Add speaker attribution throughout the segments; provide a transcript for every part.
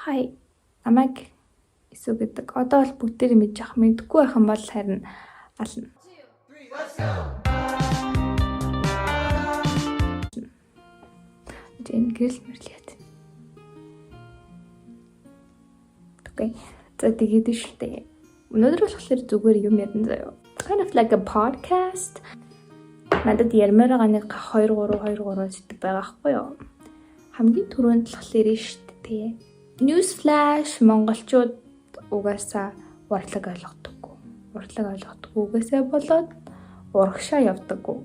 Speaker 1: Хай намайг эсвэл гэдэг. Одоо бол бүгдээр мэдж авах мэдгүй байх юм бол харин ална. Жин гэрэл мэрлээд. Окей. За тэгээд шүү дээ. Өнөөдөр болохоор зүгээр юм ярина заяа. Kind of like a podcast. Надад ярмаар байгаа нэг 2 3 сэдв байгаа хгүй юу? Хамгийн түрүүнд болохоор шүү дээ. News flash монголчууд угаасаа урлаг ойлгодоггүй. Угаасаа болоод урагшаа явдаггүй.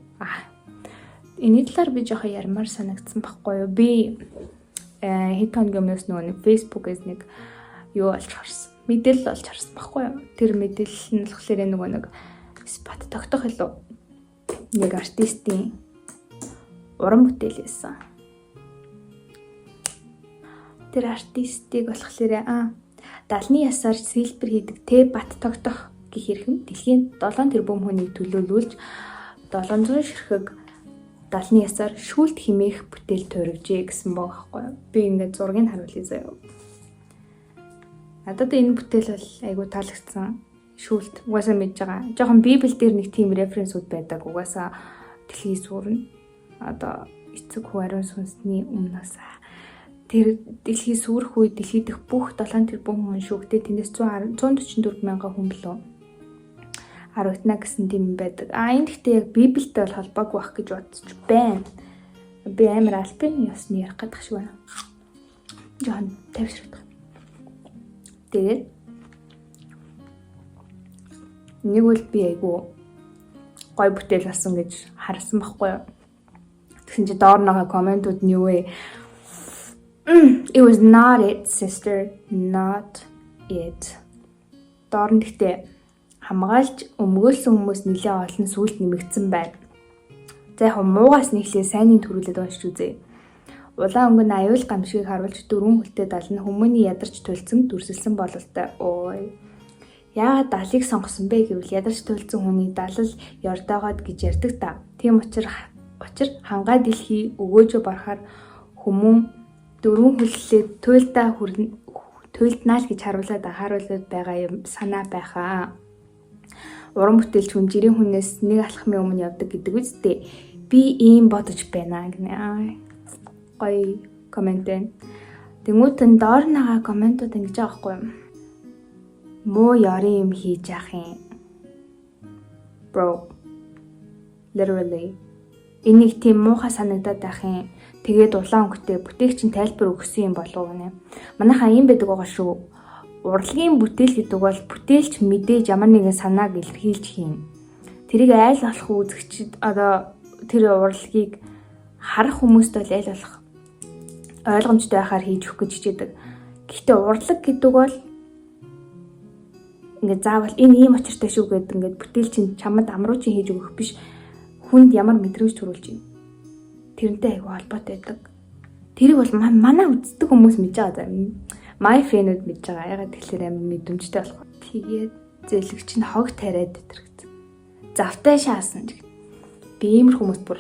Speaker 1: Энийн талаар би жоохон ярмаар санагдсан байхгүй юу? Би хэд хоногийн өмнөөс нөгөө Facebook-ээс нэг юу олж харсан. Мэдээлэл олж харсан байхгүй юу? Тэр мэдээлэл нь болохоор нөгөө нэг спот тогтох илүү нэг артистийн уран бүтээл байсан. Тэр артистыг болохоор 70-ны ясаар сэлбэр хийдэг бат тогтох гэх хэрхэн дэлхийн 7 тэрбум хүнийг төлөөлүүлж 700 ширхэг 70-ны ясаар шүүлт химээх бүтээл төрөвжээ гэсэн байгаа байхгүй юу? Би ингээд зургийг харуулъя заяа. Надад энэ бүтээл бол айгүй таалагдсан. Шүүлт угаасаа мэдж байгаа. Жохон Библи дээр нэг тийм референсүүд байдаг. Угаасаа дэлхий сүрнэ. Одоо эцэг хүү ариун сүнсний өмнөөс тэр дэлхий сүрэх үед дэлхий дэх бүх 7 тэрбум хүн шүүгтээ тэндээс 144 мянган хүн билүү харагдана гэсэн тийм байдаг. Энэ гэхдээ яг Библитэй бол холбоогүй байх гэж бодож байна. Би амар альпин ёсны ярих гэдэг шиг байна. Жохон тавьсрах. Тэгээд нэг үл би айгу гой бүтээл болсон гэж харсан байхгүй юу. Тэгсэн чи доор нэг комментууд нь юу вэ? It was not it, sister, not it. Дорн гэхдээ хамгаалж өмгөөлсөн хүмүүс нэлээ олон сүлд нэмэгдсэн байна. За яг муугаас нэхлээ сайныг төрүүлээд уншиж үзье. Улаан өнгөн аюул гамшигыг харуулж дөрвөн хөлтэй дална хүмүүний ядарч төлцөн дүрсэлсэн бололтой. Ой. Яагаад далыг сонгосон бэ гэвэл ядарч төлцөн хүний далал ёрдоогоод гэж ярьдаг та. Тийм учир хангаа дэлхий өгөөжө барахаар хүмүүн дөрвөн хөллөө туйлднаа л гэж харуулад байгаа юм санаа байхаа. Уран бүтээлч хүн жирийн хүнээс нэг алхмын өмнө явдаг гэдэг үстэй. Би ийм бодож байна гэнэ. Гоё коммент байна. Тэнгуүтэн доор нагаа комментууд ингэж байгаа байхгүй юм. Муу ярын юм хийж яах юм. Bro. Literally. Энийг тийм муухай санагдаад байх юм. Тэгээд улаан өнгөтэй бүтээгчин тайлбар өгсөн юм болов гэнэ. Манайхаа юм байдаг байгаа шүү. Урлагийн бүтээл гэдэг бол бүтээлч мэдээж ямар нэгэн санааг илэрхийлж хийн. Тэрийг айл болох үзэгчд одоо тэр урлагийг харах хүмүүст бол айл болох ойлгомжтой байхаар хийж өгөх гэж хичээдэг. Гэхдээ урлаг гэдэг бол ингээд заавал энэ ийм очиртай шүү гэдэг ингээд бүтээлчин чамд амруучин хийж өгөх биш. Хүнд ямар мэдрэмж төрүүлж юм. Тэрнтэй айгүй холбоотой байдаг. Тэрийг бол манай үздэг хүмүүс мэдж байгаа. My friend-ууд мэдж байгаа. Ягаад тэгэхээр амар мэдрэмжтэй болох. Тэгээд зэлэгч нь хог тариад өдрөгд. Завтай шаасан гэх. Би иймэр хүмүүст бүр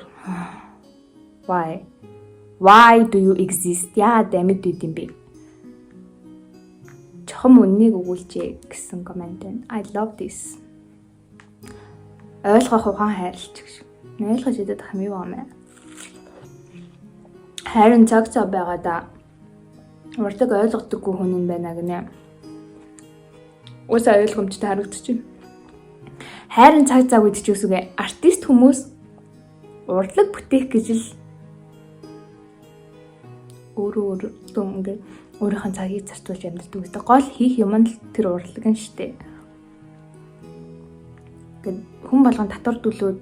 Speaker 1: Why do you exist? Яа дамид үт юм бэ? Чохом үннийг өгүүлжээ гэсэн коммент байна. I love this. Ойлгох ухаан хайрлж гэж. Ойлгож идэх юм юу юм бэ? Харин цаг байгаадаа уртаг ойлгодоггүй хүн юм байна гинэ. Уусаа ойлгомжтой харагдчих. Харин цаг үед ч үсгээ артист хүмүүс урлаг бүтээх гэж л өөрийнхөө цагийг зарцуулж амьддаг үстэй. Гол хийх юм нь тэр урлаг нь штэ. Гэт хүн болгон татвар төлөөд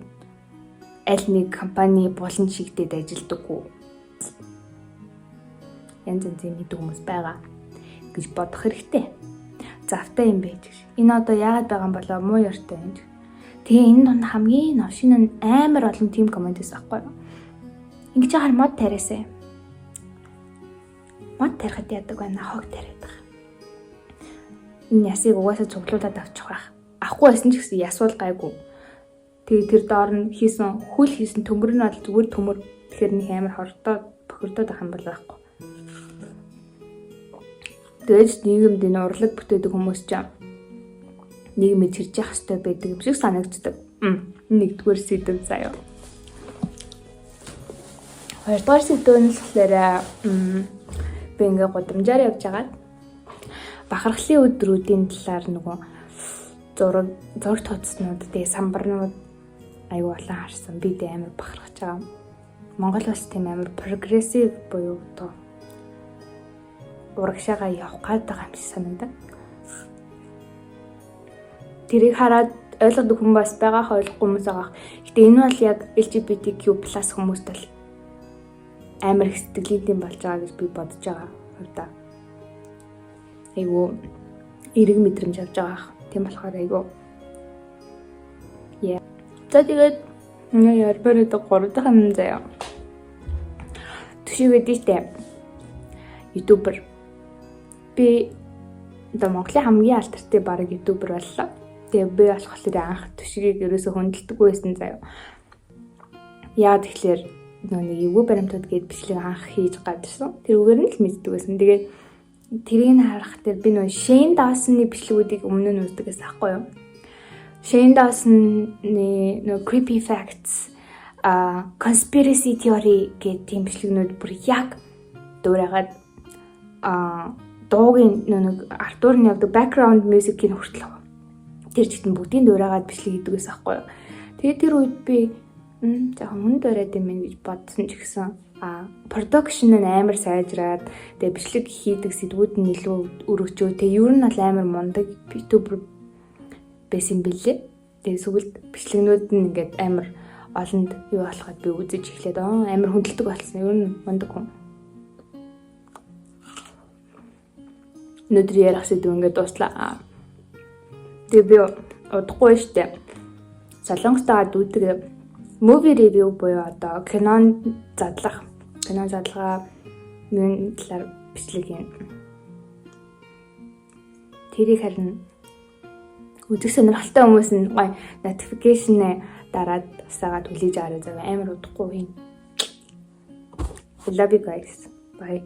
Speaker 1: аль нэг компани булан шигдээд ажилдаггүй. Янз янзын мэддэг хүмүүс байгаа гэж бодох хэрэгтэй. Завтай юм байж. Энэ одоо яагаад байгаа юм болоо муу ёртой юм. Тэгээ энэ донд хамгийн новшин нь амар олон тим комментээс авахгүй. Ингэж яхаар мод тариасаа. Мод тарихад яадаг байна, хог тариад байгаа. Энэ ясыг угаасаа цуглуулад авчих байх. Авахгүй байсан ч гэсэн ясвал гайгүй. Тэгээ тэр доор нь хийсэн төмөр нь бол зүгээр төмөр. Тэгэхээр нэг амар хордоод бохирдоод ах юм бол байхгүй. Тэгээд нийгэмд энэ урлаг бүтээдэг хүмүүс ч нийгмийг чирж явах хэрэгтэй байдаг юм шиг санагддаг. Нэгдүгээр сэдв заяа. Хоёрдугаар сэдв нь болохоор би ингээ гудамжаар явж байгаа. Бахархлын өдрүүдийн талаар нөгөө зураг тооцснууд тэгээ самбарнууд аюу олон харсан. Би тэ амар бахархаж байгаа. Монгол улс тийм амар прогрессив буюу одоо урагшаага явах гээд байгаа юм шиг санагдав. Тэрийг хараад ойлгодог хүн бас байгаа, ойлгохгүй хүмүүс байгаа. Гэтэ энэ бол яг LGBTQ+ хүмүүст бол амар их сэтгэлийн болж байгаа гэж би бодож байгаа. Одоо айгу эрэг мэдрэмж авч байгаа. Тийм болохоор айгу. За тэгээд ярбараад 3 дахь юм заяа. Төшөөд ийтэй. YouTuber. Би одоо Монголын хамгийн алдартай баг YouTuber боллоо. Тэгээ би болохоор анх төшгийг ерөөсө хөндлөдөггүй байсан заяа. Яа тэгэхээр нэг эвгүй баримтууд гээд бичлэг анх хийж гадсан. Тэрүүгээр нь л мэддэг байсан. Тэгээд тэрийг харах дээр би нөгөө Shane Dawson-ы бичлэгүүдийг өмнө нь үздэг гэсэн аахгүй юу? Shane Dawson-ы нөгөө Creepy Facts, Conspiracy Theory гэдэг тийм бичлэгнүүд бүр яг дуурайгаад дуугийн нэг Артурны явдаг background music-ийг хүртэл тэр чигтэн бүгдийн дуурайгаад бичлэг хийдэг гэсэн аахгүй юу? Тэгээд тэр үед би жоохон хүн дуурайд юм гэж бодсон ч гэсэн production нь амар сайжраад тэгээ бичлэг хийдэг сэдвүүд нь илүү өргөжөө. Тэгээ ер нь бол амар мундаг YouTuber байсан бэлээ. Тэгээ сүгэлд бичлэгнүүд нь ингээд амар олонд юу болоход би үзэж эхлээд амар хүндэлдэг болсон. Ер нь мундаг хүн. Өнөөдөр ярих сэдв ингээд дуслаа. Тэгээ би удахгүй штэ. Солонгостойгоо дүүдэг movie review буюу одоо кино задлага юм талаар бичлэг юм. Тэрийг харин үзэх сонирхолтой хүмүүс нь гоё notification дараад тасаагаад хүлээж аваарай зав амар удахгүй юм. I love you guys. Bye.